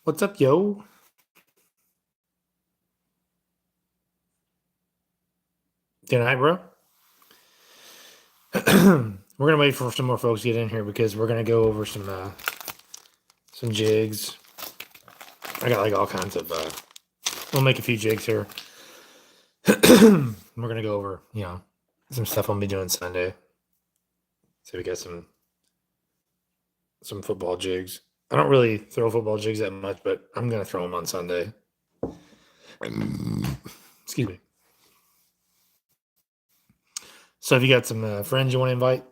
What's up, yo? Good night, bro. We're gonna wait for some more folks to get in here because we're gonna go over some jigs. I got like all kinds of. We'll make a few jigs here. We're gonna go over, some stuff I'll be doing Sunday. So we got some football jigs. I don't really throw football jigs that much, but I'm gonna throw them on Sunday. Excuse me. So if you got some friends you want to invite,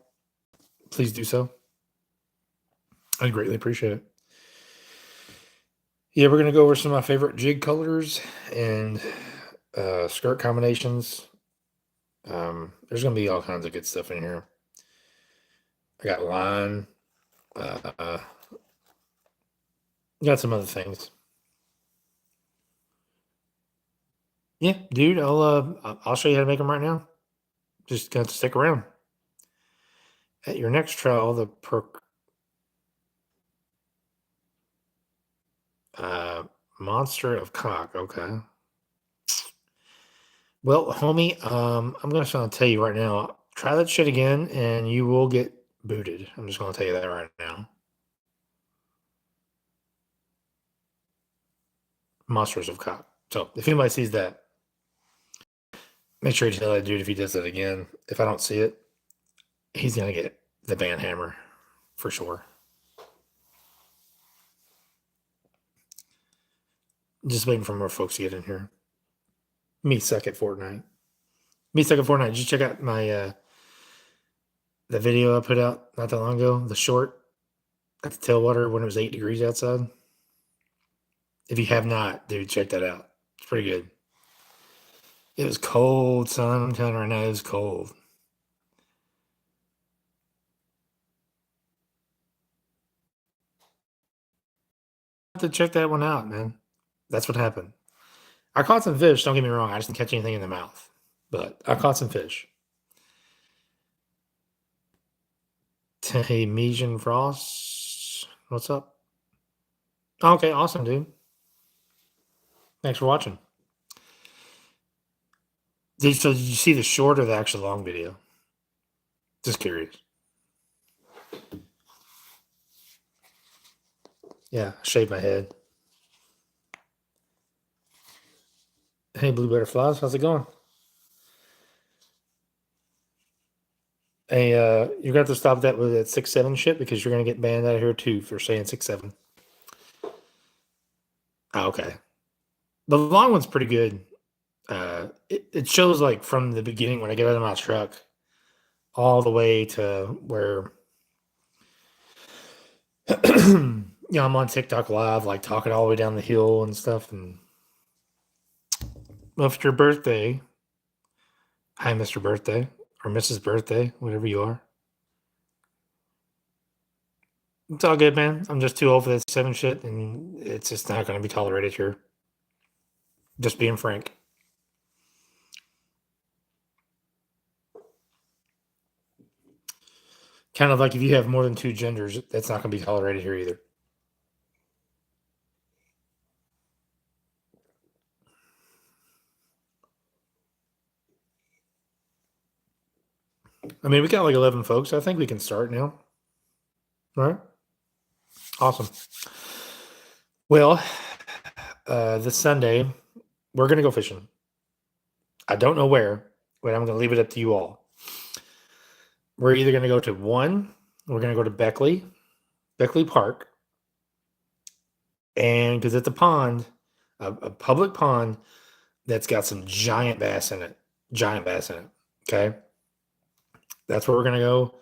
please do so. I'd greatly appreciate it. Yeah, we're gonna go over some of my favorite jig colors and skirt combinations. There's gonna be all kinds of good stuff in here. I got line. Got some other things. Yeah, dude. I'll show you how to make them right now. Just got to stick around. At your next trial, the monster of cock. Okay. Well, homie, I'm gonna tell you right now. Try that shit again, and you will get booted. I'm just gonna tell you that right now. Monsters of cock. So if anybody sees that, make sure you tell that dude if he does that again. If I don't see it, he's gonna get the band hammer for sure. Just waiting for more folks to get in here. Me suck at Fortnite. Me suck at Fortnite. Did you check out my the video I put out not that long ago? The short at the tailwater when it was 8 degrees outside. If you have not, dude, check that out. It's pretty good. It was cold, son. I'm telling you right now, it was cold. To check that one out, man. That's what happened. I caught some fish. Don't get me wrong. I just didn't catch anything in the mouth, but I caught some fish. Hey, Mejan Frost, what's up? Okay, awesome, dude. Thanks for watching. Did you see the short or the actual long video? Just curious. Yeah, I shaved my head. Hey, Blue Butterflies, how's it going? Hey, you're gonna have to stop that with that 6'7" shit because you're gonna get banned out of here too for saying 6'7". Oh, okay. The long one's pretty good. It shows like from the beginning when I get out of my truck all the way to where I'm on TikTok live, like talking all the way down the hill and stuff. And after your birthday, hi, Mr. Birthday or Mrs. Birthday, whatever you are. It's all good, man. I'm just too old for that 7 shit, and it's just not going to be tolerated here. Just being frank. Kind of like if you have more than 2 genders, that's not going to be tolerated here either. I mean, we got like 11 folks. I think we can start now. All right. Awesome. Well, this Sunday, we're going to go fishing. I don't know where, but I'm going to leave it up to you all. We're either going to go to we're going to go to Beckley Park, and because it's a pond, a public pond that's got some giant bass in it. Okay. That's where we're going to go.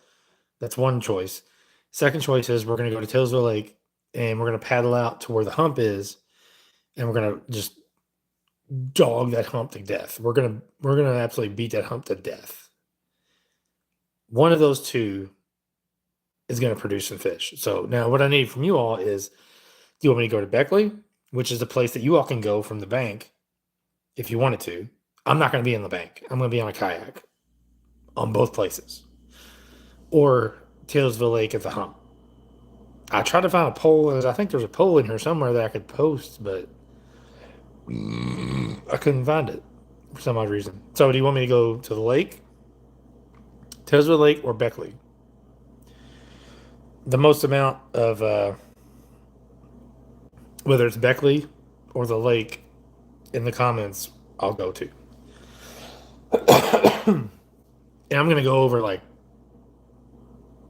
That's one choice. Second choice is we're going to go to Tillsville Lake and we're going to paddle out to where the hump is and we're going to just dog that hump to death. We're going to absolutely beat that hump to death. One of those two is going to produce some fish. So now what I need from you all is, do you want me to go to Beckley, which is the place that you all can go from the bank if you wanted to? I'm not going to be in the bank. I'm going to be on a kayak on both places. Or Taylorsville Lake at the hump. I tried to find a poll. I think there's a poll in here somewhere that I could post, but I couldn't find it for some odd reason. So, do you want me to go to the lake, Tazewell Lake, or Beckley? The most amount of whether it's Beckley or the lake in the comments, I'll go to. And I'm gonna go over like,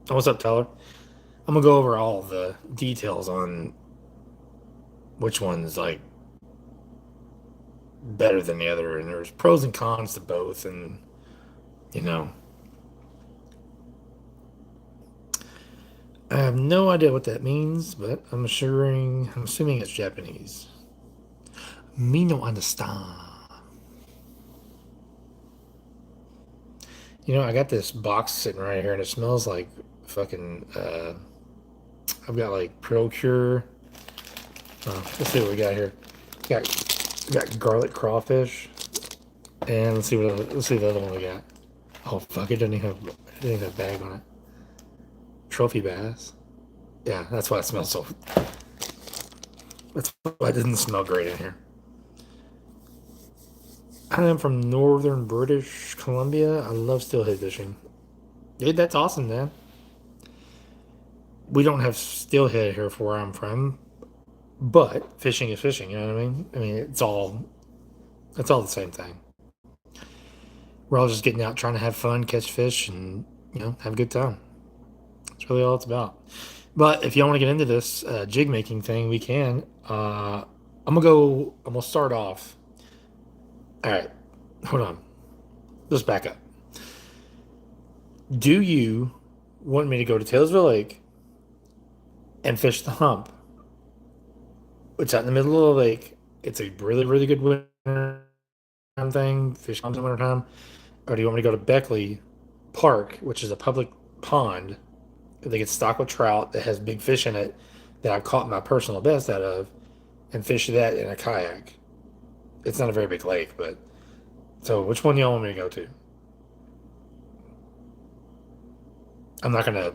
oh, what's up, Tyler? I'm gonna go over all the details on which one's like better than the other, and there's pros and cons to both, and you know, I have no idea what that means, but I'm assuming it's Japanese. Me no understand. You know, I got this box sitting right here, and it smells like fucking. I've got like Procure. Let's see what we got here. We got garlic crawfish, and let's see the other one we got. Oh fuck! It didn't even have a bag on it. Trophy bass. Yeah, that's why it smells so. That's why it doesn't smell great in here. I am from northern British Columbia. I love steelhead fishing. Dude, that's awesome, man. We don't have steelhead here for where I'm from, but fishing is fishing. You know what I mean? I mean, it's all the same thing. We're all just getting out, trying to have fun, catch fish, and have a good time. That's really all it's about. But if y'all want to get into this jig making thing, we can. I'm gonna go. I'm gonna start off. All right, hold on. Let's back up. Do you want me to go to Taylorsville Lake and fish the hump? It's out in the middle of the lake. It's a really, really good winter time thing. Fish comes in winter time. Or do you want me to go to Beckley Park, which is a public pond? They get stocked with trout that has big fish in it that I caught my personal best out of, and fish that in a kayak. It's not a very big lake, but so which one do y'all want me to go to? I'm not gonna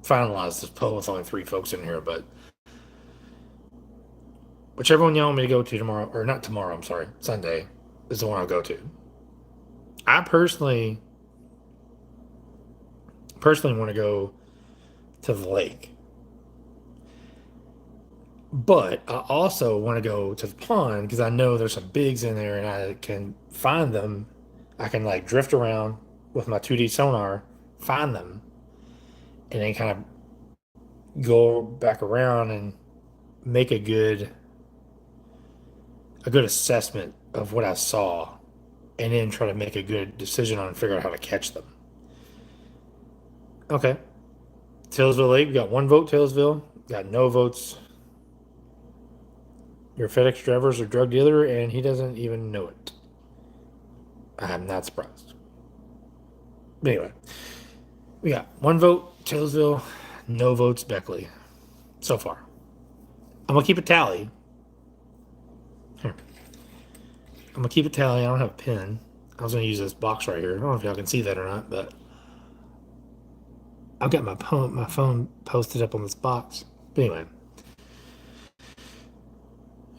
finalize this poll with only three folks in here, but whichever one y'all want me to go to tomorrow, or not tomorrow, I'm sorry, Sunday, is the one I'll go to. I personally want to go to the lake, but I also want to go to the pond because I know there's some bigs in there and I can find them. I can like drift around with my 2D sonar, find them, and then kind of go back around and make a good assessment of what I saw, and then try to make a good decision on and figure out how to catch them. Okay. Taylorsville Lake, we got one vote, Taylorsville. Got no votes. Your FedEx driver's a drug dealer, and he doesn't even know it. I'm not surprised. But anyway, we got one vote, Taylorsville, no votes, Beckley, so far. I'm gonna keep a tally. Here. I'm gonna keep a tally. I don't have a pen. I was gonna use this box right here. I don't know if y'all can see that or not, but I've got my phone posted up on this box. But anyway,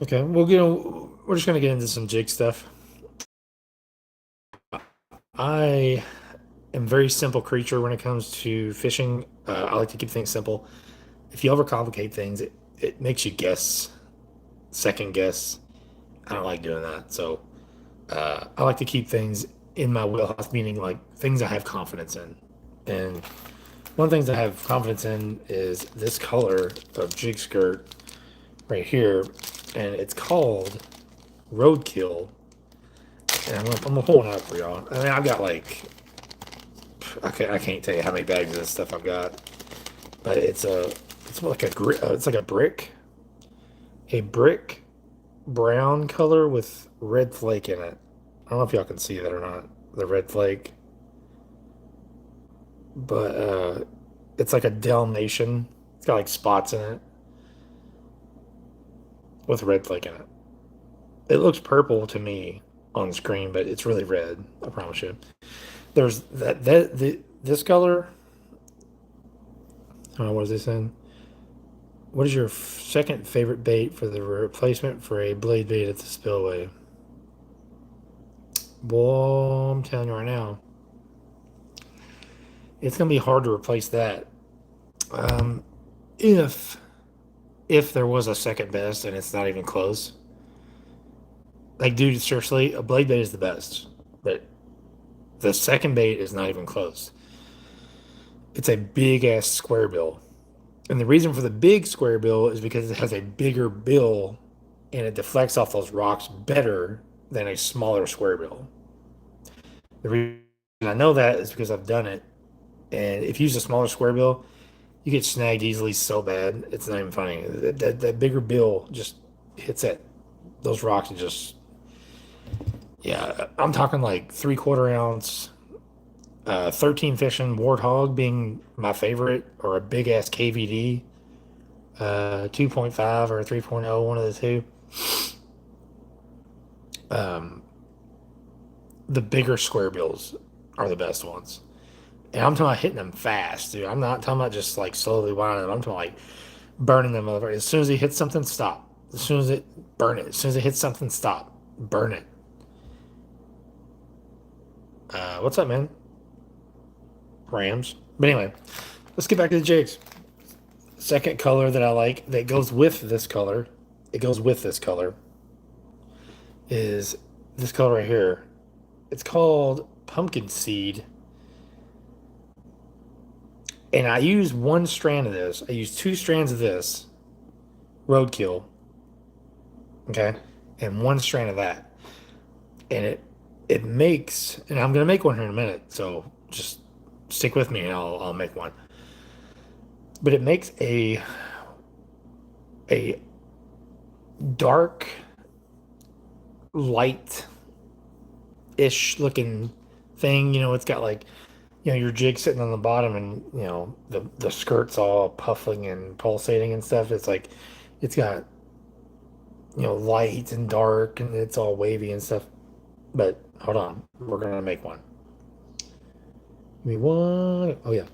okay, we're just gonna get into some jig stuff. I am a very simple creature when it comes to fishing. I like to keep things simple. If you overcomplicate things, it makes you guess, second guess. I don't like doing that. So I like to keep things in my wheelhouse, meaning like things I have confidence in. And one of the things I have confidence in is this color of jig skirt right here, and it's called Roadkill. And I'm gonna pull one out for y'all. I mean, I've got like I can't tell you how many bags of this stuff I've got, but it's like it's like a brick brown color with red flake in it. I don't know if y'all can see that or not, the red flake, but it's like a Dalmatian. It's got like spots in it with red flake in it. It looks purple to me on screen, but it's really red. I promise you. There's this color. I don't know what is this in. What is your second favorite bait for the replacement for a blade bait at the spillway? Boy, I'm telling you right now, it's gonna be hard to replace that. Um, if there was a second best and it's not even close, like dude, seriously, a blade bait is the best, but the second bait is not even close. It's a big ass square bill. And the reason for the big square bill is because it has a bigger bill and it deflects off those rocks better than a smaller square bill. The reason I know that is because I've done it. And if you use a smaller square bill, you get snagged easily so bad, it's not even funny. That bigger bill just hits at those rocks and just, yeah, I'm talking like 3/4 ounce, 13 fishing warthog being my favorite, or a big ass KVD, 2.5 or 3.0, one of the two. Um, the bigger square bills are the best ones. And I'm talking about hitting them fast, dude. I'm not talking about just like slowly winding them. I'm talking like burning them over. As soon as it hits something, stop. As soon as it burn it. As soon as it hits something, stop. Burn it. What's up, man? Rams. But anyway, let's get back to the jigs. Second color that I like that goes with this color, it goes with this color, is this color right here. It's called pumpkin seed. And I use one strand of this. I use two strands of this, roadkill, okay, and one strand of that. And it makes, and I'm gonna make one here in a minute, so just stick with me and I'll make one. But it makes a dark, light ish looking thing. You know, it's got like, you know, your jig sitting on the bottom and, you know, the skirt's all puffing and pulsating and stuff. It's like, it's got, you know, light and dark and it's all wavy and stuff. But hold on, we're gonna make one. Give me one. Oh, yeah.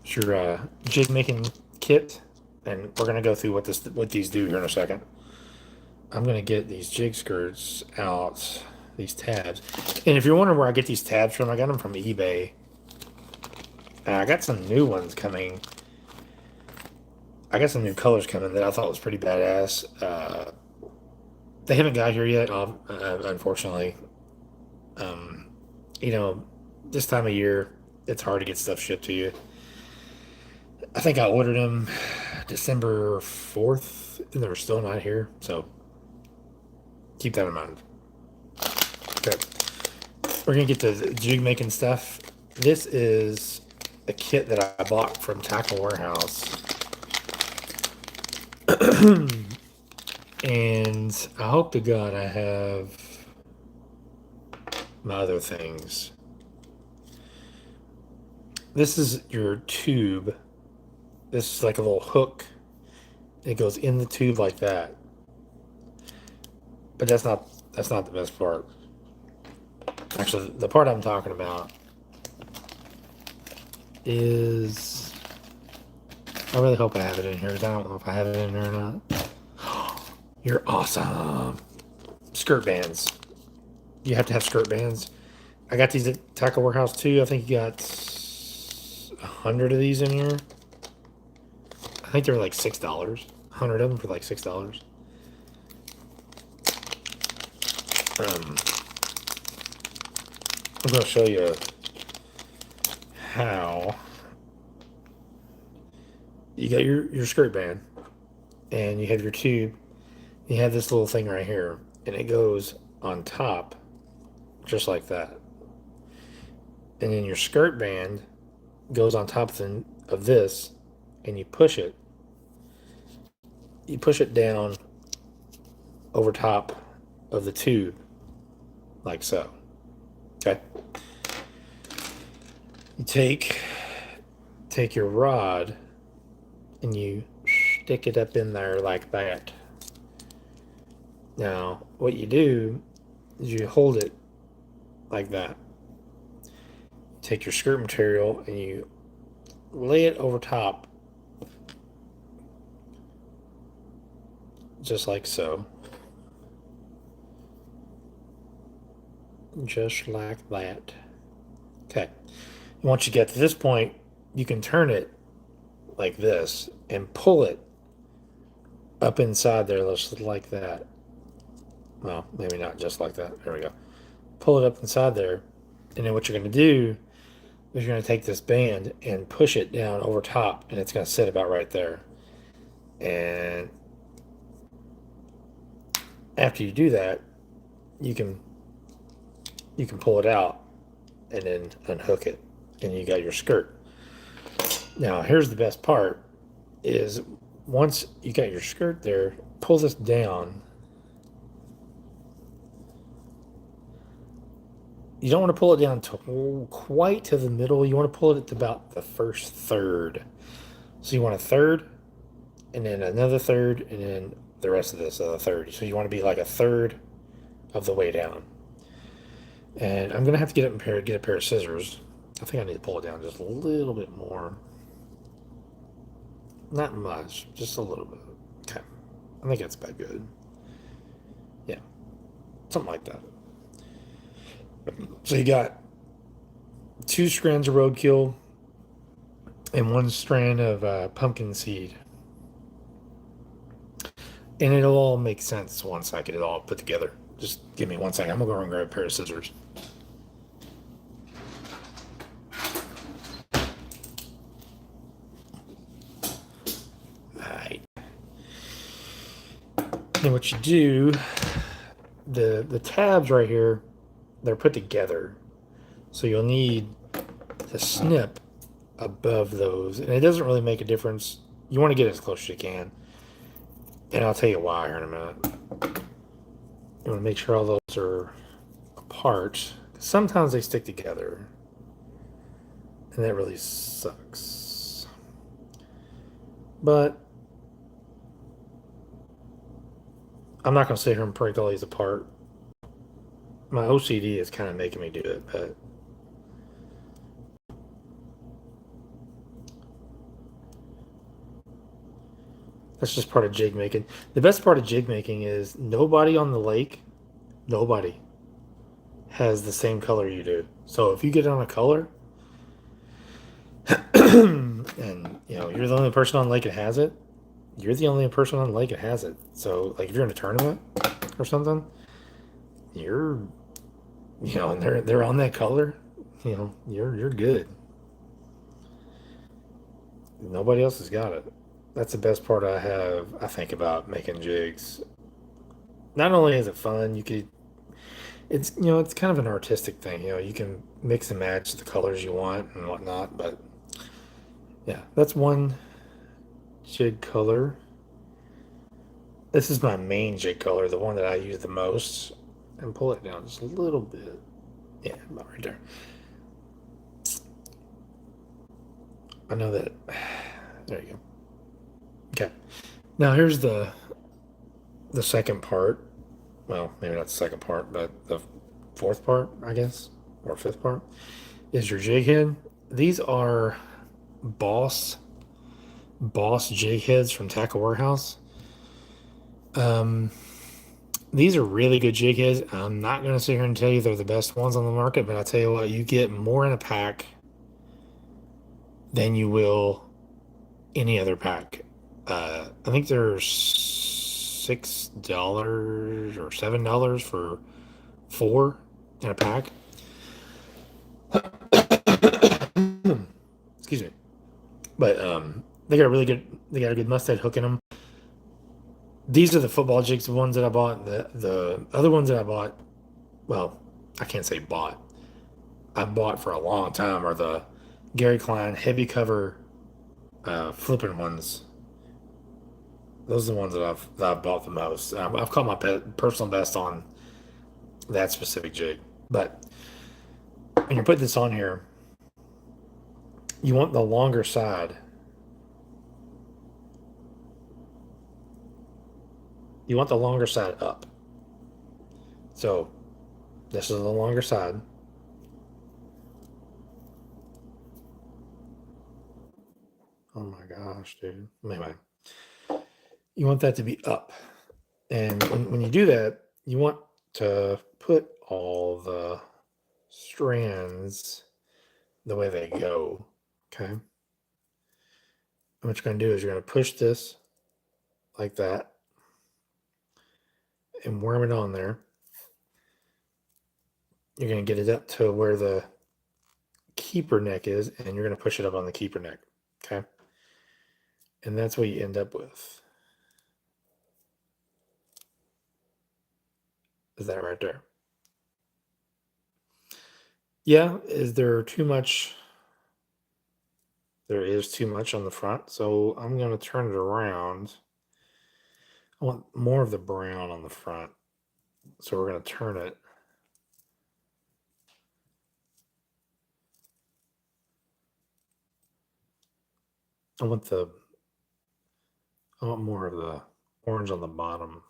It's your jig making kit. And we're gonna go through what these do here in a second. I'm gonna get these jig skirts out, these tabs. And if you're wondering where I get these tabs from, I got them from eBay. I got some new ones coming. I got some new colors coming that I thought was pretty badass. They haven't got here yet, unfortunately. Um, you know, this time of year, it's hard to get stuff shipped to you. I think I ordered them December 4th, and they're still not here. So keep that in mind. Okay. We're going to get to jig making stuff. This is a kit that I bought from Tackle Warehouse. And I hope to God I have my other things. This is your tube. This is like a little hook. It goes in the tube like that. But that's not the best part. Actually, the part I'm talking about is, I really hope I have it in here. I don't know if I have it in there or not. You're awesome. Skirt bands. You have to have skirt bands. I got these at Tackle Warehouse too. I think you got 100 of these in here. I think they're like $6. 100 of them for like $6. I'm going to show you how. You got your skirt band, and you have your tube. You have this little thing right here, and it goes on top, just like that. And then your skirt band goes on top of this, and you push it. You push it down over top of the tube, like so. Okay. You take your rod and you stick it up in there like that. Now, what you do is you hold it like that. Take your skirt material and you lay it over top just like so. Just like that. Okay. Once you get to this point, you can turn it like this and pull it up inside there, just like that. Well, maybe not just like that. There we go. Pull it up inside there. And then what you're going to do is you're going to take this band and push it down over top, and it's going to sit about right there. And after you do that, you can pull it out and then unhook it, and you got your skirt. Now, here's the best part is once you got your skirt there, pull this down. You don't want to pull it down to quite to the middle. You want to pull it to about the first third. So you want a third, and then another third, and then the rest of this a third. So you want to be like a third of the way down. And I'm gonna have to get a pair of scissors. I think I need to pull it down just a little bit more. Not much, just a little bit. Okay, I think that's about good. Yeah, something like that. So you got 2 strands of roadkill and 1 strand of pumpkin seed. And it'll all make sense once I get it all put together. Just give me 1 second. I'm gonna go and grab a pair of scissors. Alright. And what you do, the tabs right here, they're put together. So you'll need to snip above those. And it doesn't really make a difference. You want to get as close as you can. And I'll tell you why here in a minute. You want to make sure all those are apart. Sometimes they stick together. And that really sucks. But I'm not going to sit here and break all these apart. My OCD is kind of making me do it, but that's just part of jig making. The best part of jig making is nobody on the lake, nobody has the same color you do. So if you get on a color, and you're the only person on the lake that has it, you're the only person on the lake that has it. So like if you're in a tournament or something, you're and they're on that color, you're good. Nobody else has got it. That's the best part I think about making jigs. Not only is it fun, it's kind of an artistic thing. You can mix and match the colors you want and whatnot. But yeah, that's one jig color. This is my main jig color, the one that I use the most. And pull it down just a little bit. Yeah, about right there. I know that. There you go. Okay. Now here's the second part. Well, maybe not the second part, but the fourth part, I guess, or fifth part, is your jig head. These are Boss jig heads from Tackle Warehouse. Um, these are really good jig heads. I'm not gonna sit here and tell you they're the best ones on the market, but I tell you what, you get more in a pack than you will any other pack. I think they're $6 or $7 for 4 in a pack. Excuse me. But they got a good mustad hook in them. These are the football jigs, the ones that I bought. The other ones that I bought, well, I can't say bought. I bought for a long time are the Gary Klein heavy cover flipping ones. Those are the ones that I've bought the most. I've caught my personal best on that specific jig. But when you put this on here, you want the longer side. You want the longer side up. So this is the longer side. Oh my gosh, dude. Anyway, you want that to be up. And when you do that, you want to put all the strands the way they go. Okay. And what you're going to do is you're going to push this like that and worm it on there. You're going to get it up to where the keeper neck is, and you're going to push it up on the keeper neck. Okay. And that's what you end up with. Is that right there? Yeah. Is there too much? There is too much on the front. So I'm going to turn it around. I want more of the brown on the front. So we're going to turn it. I want more of the orange on the bottom.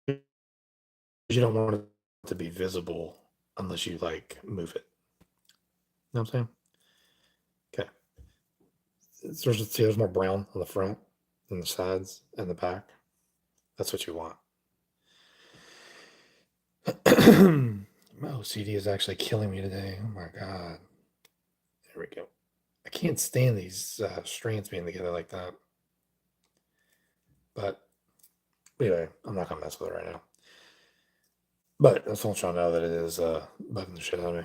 You don't want it to be visible unless you like move it. You know what I'm saying? Okay. There's more brown on the front and the sides and the back. That's what you want. My OCD is actually killing me today. Oh my God. There we go. I can't stand these strands being together like that. But anyway, I'm not going to mess with it right now. But I just want y'all to know that it is bugging the shit out of me.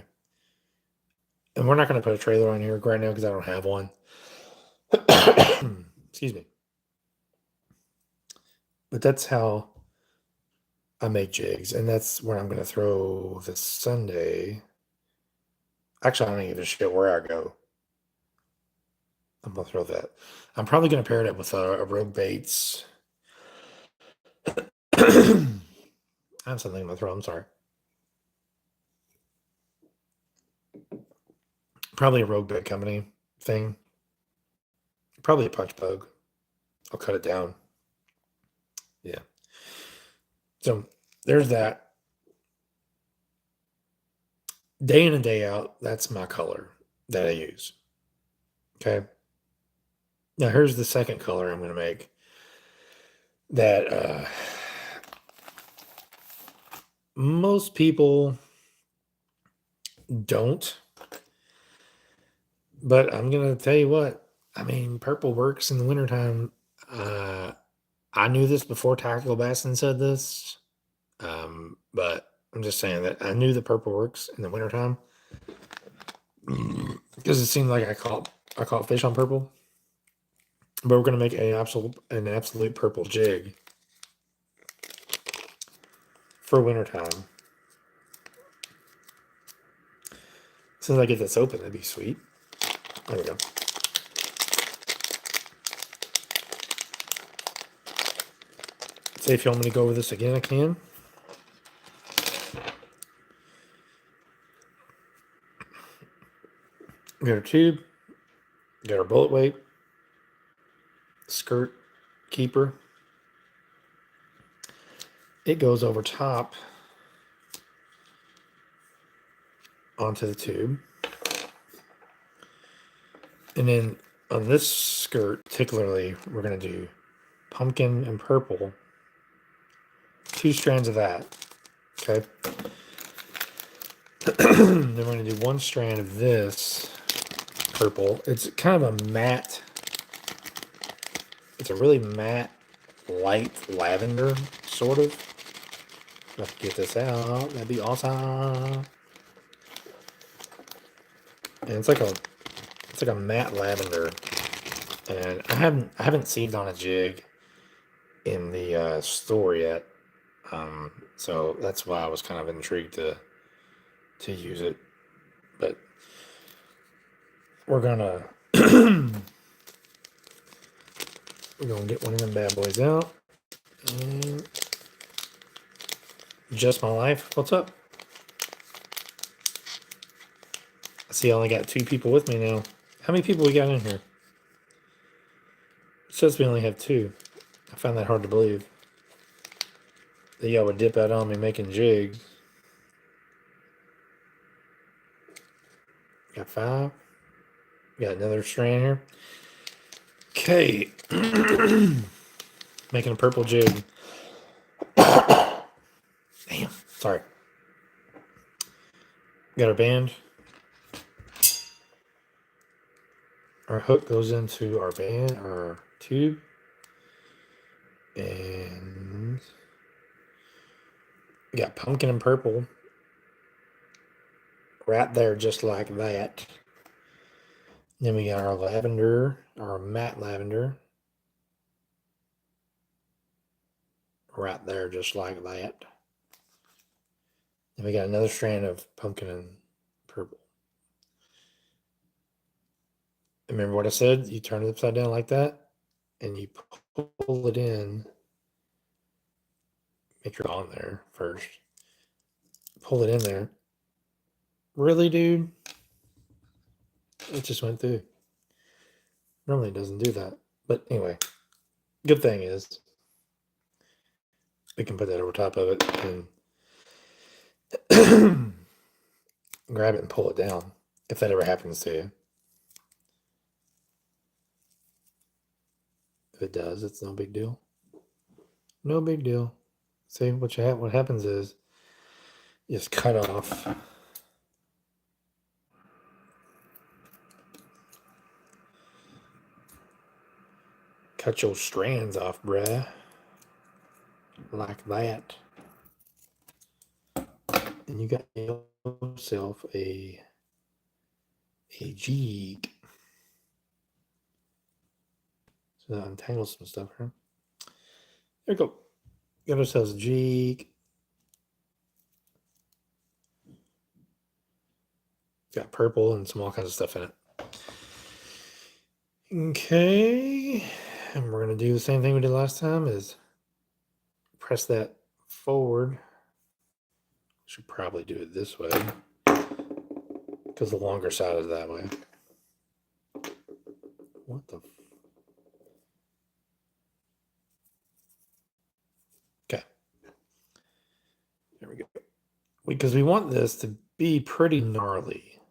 And we're not going to put a trailer on here right now because I don't have one. Excuse me. But that's how I make jigs. And that's where I'm going to throw this Sunday. Actually, I don't give a shit where I go. I'm going to throw that. I'm probably going to pair it up with a Rogue Baits. I have something I'm going to throw. I'm sorry. Probably a Rogue Bait Company thing. Probably a punch bug. I'll cut it down. Yeah. So there's that. Day in and day out, that's my color that I use. Okay. Now here's the second color I'm going to make that most people don't. But I'm going to tell you what. I mean, purple works in the wintertime. I knew this before Tactical Bassin said this. But I'm just saying that I knew the purple works in the wintertime. Because it seemed like I caught fish on purple. But we're going to make an absolute purple jig for wintertime. As soon as I get this open, that'd be sweet. There we go. Say if you want me to go over this again, I can. We got our tube. We got our bullet weight. Skirt keeper. It goes over top onto the tube. And then on this skirt, particularly, we're going to do pumpkin and purple. 2 strands of that. Okay. Then we're going to do 1 strand of this purple. It's kind of a matte. It's a really matte, light lavender, sort of. Let's get this out. That'd be awesome. And it's like a matte lavender. And I haven't seen it on a jig in the store yet. So that's why I was kind of intrigued to use it. But we're gonna get one of them bad boys out. And just my life. What's up? I see I only got 2 people with me now. How many people we got in here? It says we only have 2. I find that hard to believe. That y'all would dip out on me making jigs. Got 5. Got another strand here. Okay. Making a purple jig. Damn, sorry. Got our band. Our hook goes into our band, our tube. And we got pumpkin and purple right there, just like that. Then we got our lavender, our matte lavender, right there, just like that. Then we got another strand of pumpkin and purple. Remember what I said? You turn it upside down like that, and you pull it in. Make sure it's on there first. Pull it in there. Really, dude? It just went through. Normally it doesn't do that. But anyway, good thing is we can put that over top of it and grab it and pull it down if that ever happens to you. If it does, it's no big deal. No big deal. See, what happens is you just cut off your strands off, bruh. Like that. And you got yourself a jig. So that untangles some stuff here. There we go. Got ourselves a jig. Got purple and some all kinds of stuff in it. Okay. And we're going to do the same thing we did last time is press that forward. Should probably do it this way because the longer side is that way. What the? Okay. There we go. Because we want this to be pretty gnarly.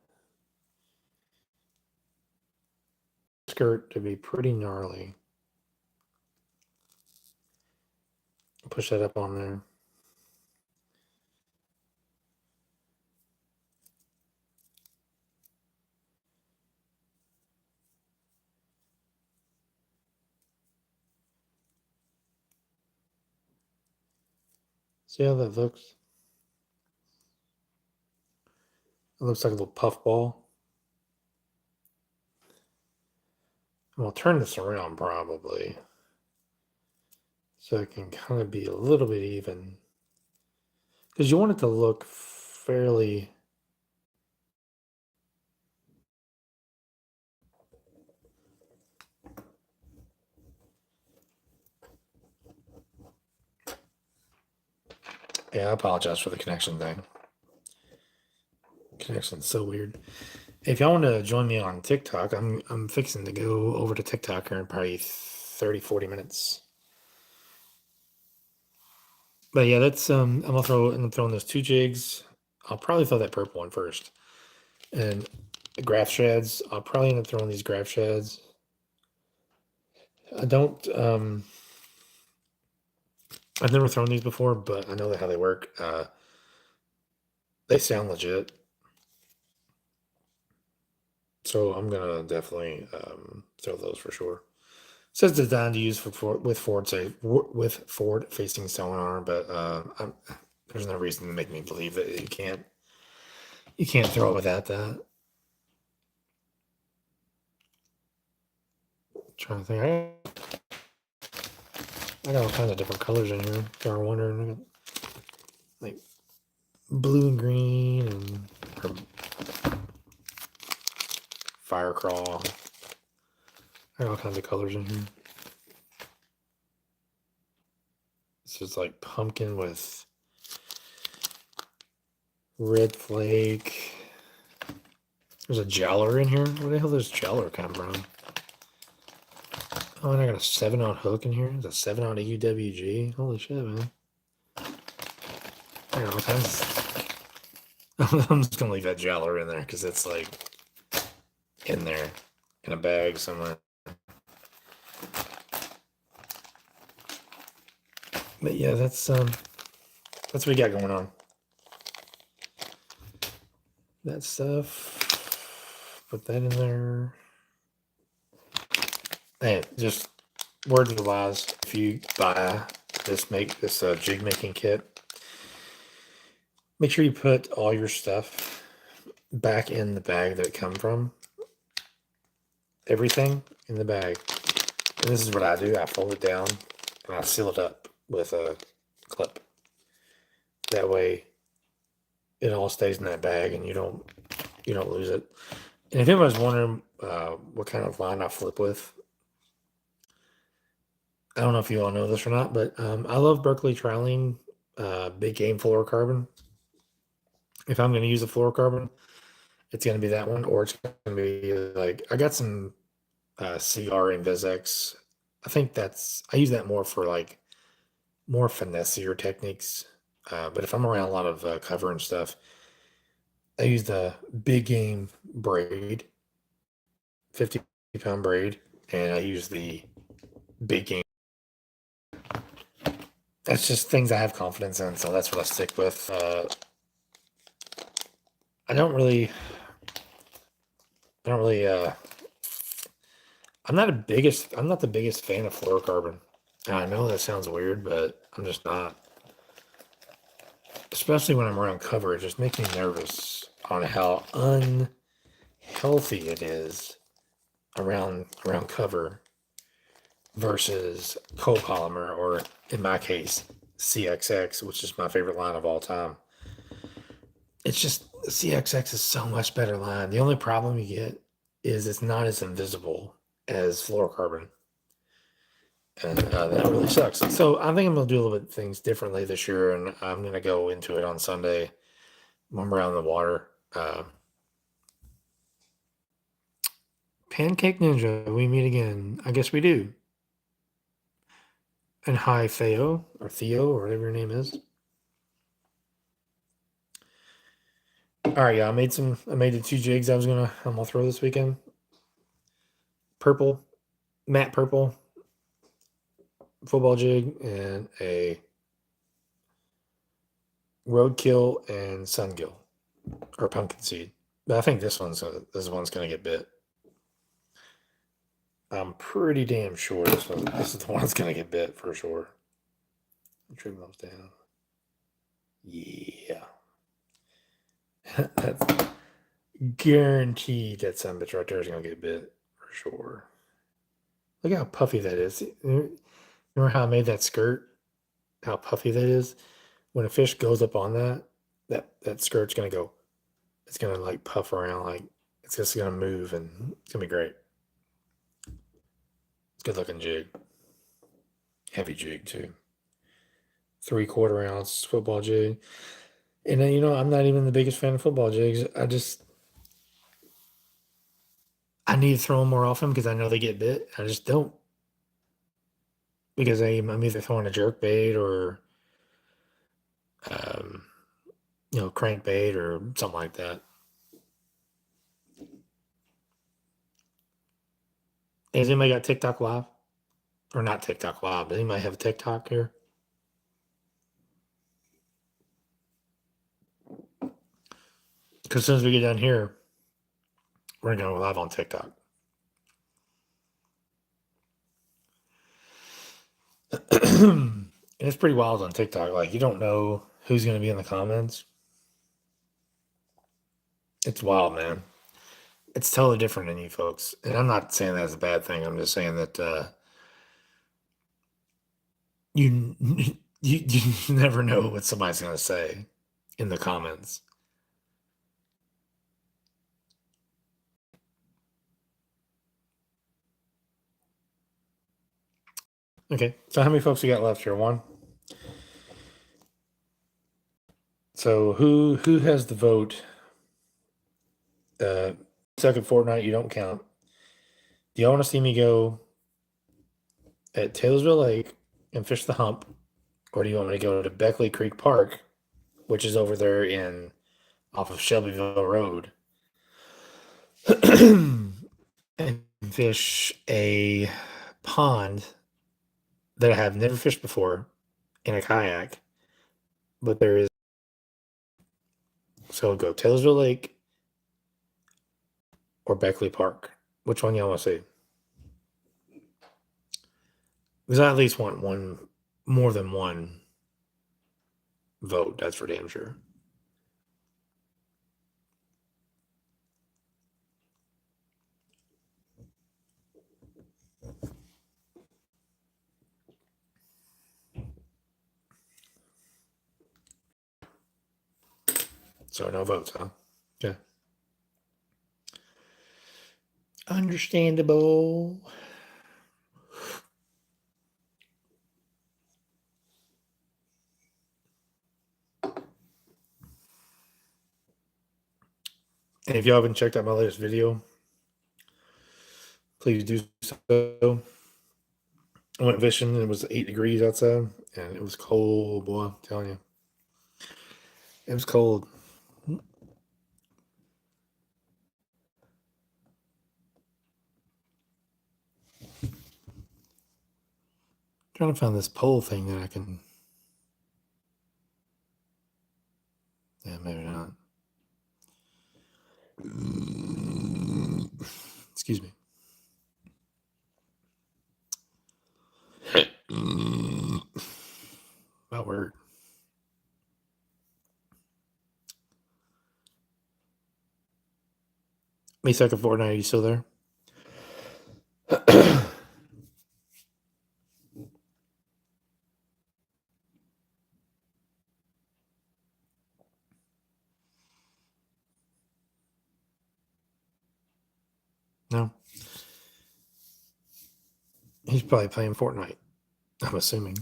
Skirt to be pretty gnarly. Push that up on there. See how that looks? It looks like a little puff ball. And I'll turn this around probably so it can kind of be a little bit even. Because you want it to look fairly... Yeah, I apologize for the connection thing. Connection's so weird. If y'all want to join me on TikTok, I'm fixing to go over to TikTok here in probably 30, 40 minutes. But yeah, that's I'm throwing those two jigs. I'll probably throw that purple one first. And the graph sheds, I'll probably end up throwing these graph sheds. I don't I've never thrown these before, but I know how they work. They sound legit. So I'm gonna definitely throw those for sure. It says designed to use with forward facing sonar, but there's no reason to make me believe that you can't throw it without that. Trying to think, I got all kinds of different colors in here. If you're wondering, I got like blue and green and fire crawl. I got all kinds of colors in here. This is like pumpkin with red flake. There's a jowler in here. Where the hell does jowler come from? Oh, and I got a 7-aught hook in here. It's a 7-aught UWG. Holy shit, man. I got all kinds of... I'm just going to leave that jowler in there because it's like in there in a bag somewhere. But yeah, that's what we got going on. That stuff. Put that in there. And just words of wise, if you buy this jig making kit, make sure you put all your stuff back in the bag that it come from. Everything in the bag. And this is what I do. I fold it down and I seal it up with a clip. That way it all stays in that bag and you don't lose it. And if anybody's wondering what kind of line I flip with, I don't know if you all know this or not, but I love Berkeley Trilene big game fluorocarbon. If I'm going to use a fluorocarbon, it's going to be that one, or it's going to be like I got some CR Invisex. I use that more for like more finessier techniques. But if I'm around a lot of cover and stuff, I use the big game braid, 50-pound braid, and I use the big game. That's just things I have confidence in, so that's what I stick with. I don't really. I'm not the biggest fan of fluorocarbon. And I know that sounds weird, but I'm just not. Especially when I'm around cover, it just makes me nervous on how unhealthy it is around cover versus copolymer, or in my case, CXX, which is my favorite line of all time. It's just CXX is so much better line. The only problem you get is it's not as invisible as fluorocarbon. And that really sucks. So I think I'm going to do a little bit things differently this year, and I'm going to go into it on Sunday when I'm around the water. Pancake Ninja, we meet again. I guess we do. And hi, Theo, or whatever your name is. All right, yeah, I made the 2 jigs I'm gonna throw this weekend. Purple, matte purple, football jig, and a roadkill and sungill, or pumpkin seed. But I think this one's gonna get bit. I'm pretty damn sure this is the one that's gonna get bit for sure. Trim those down. Yeah. That's guaranteed that some bitch right there is gonna get bit for sure. Look how puffy that is. Remember how I made that skirt? How puffy that is? When a fish goes up on that skirt's gonna go. It's gonna like puff around, like it's just gonna move, and it's gonna be great. It's a good looking jig. Heavy jig too. 3/4 ounce football jig. And then, I'm not even the biggest fan of football jigs. I need to throw them more often because I know they get bit. I just don't, because I'm either throwing a jerk bait or um, crank bait or something like that. Has anybody got TikTok live? Or not TikTok live? Does anybody have a TikTok here? Because as soon as we get done here, we're going to go live on TikTok. And it's pretty wild on TikTok. Like, you don't know who's going to be in the comments. It's wild, man. It's totally different than you folks. And I'm not saying that as a bad thing. I'm just saying that you, you never know what somebody's going to say in the comments. Okay, so how many folks we got left here? One. So who has the vote? Second fortnight, you don't count. Do y'all want to see me go at Taylorsville Lake and fish the hump, or do you want me to go to Beckley Creek Park, which is over there off of Shelbyville Road, and fish a pond that I have never fished before, in a kayak, but there is. So go Taylorsville Lake or Beckley Park. Which one y'all want to see? Because I at least want one, more than one vote. That's for damn sure. So no votes, huh? Yeah. Understandable. And if y'all haven't checked out my latest video, please do so. I went fishing and it was 8 degrees outside and it was cold, boy. I'm telling you. It was cold. Trying to find this pole thing that I can. Yeah, maybe not. Excuse me. My word. Me second Fortnite, are you still there? No. He's probably playing Fortnite. I'm assuming.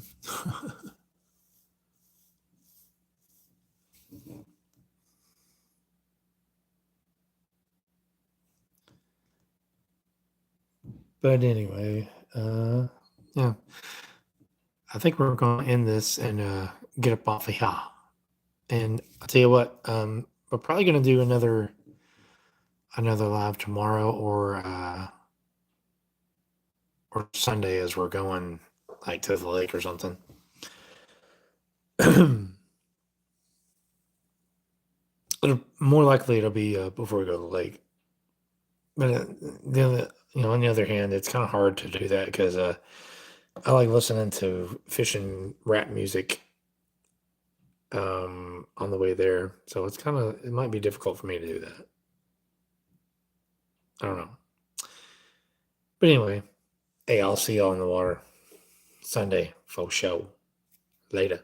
But anyway, yeah. I think we're going to end this and get up off of here. And I'll tell you what, we're probably going to do another live tomorrow or Sunday as we're going like to the lake or something. More likely it'll be before we go to the lake. But on the other hand, it's kind of hard to do that because I like listening to fishing rap music on the way there. So it might be difficult for me to do that. I don't know. But anyway, hey, I'll see y'all in the water Sunday for show. Later.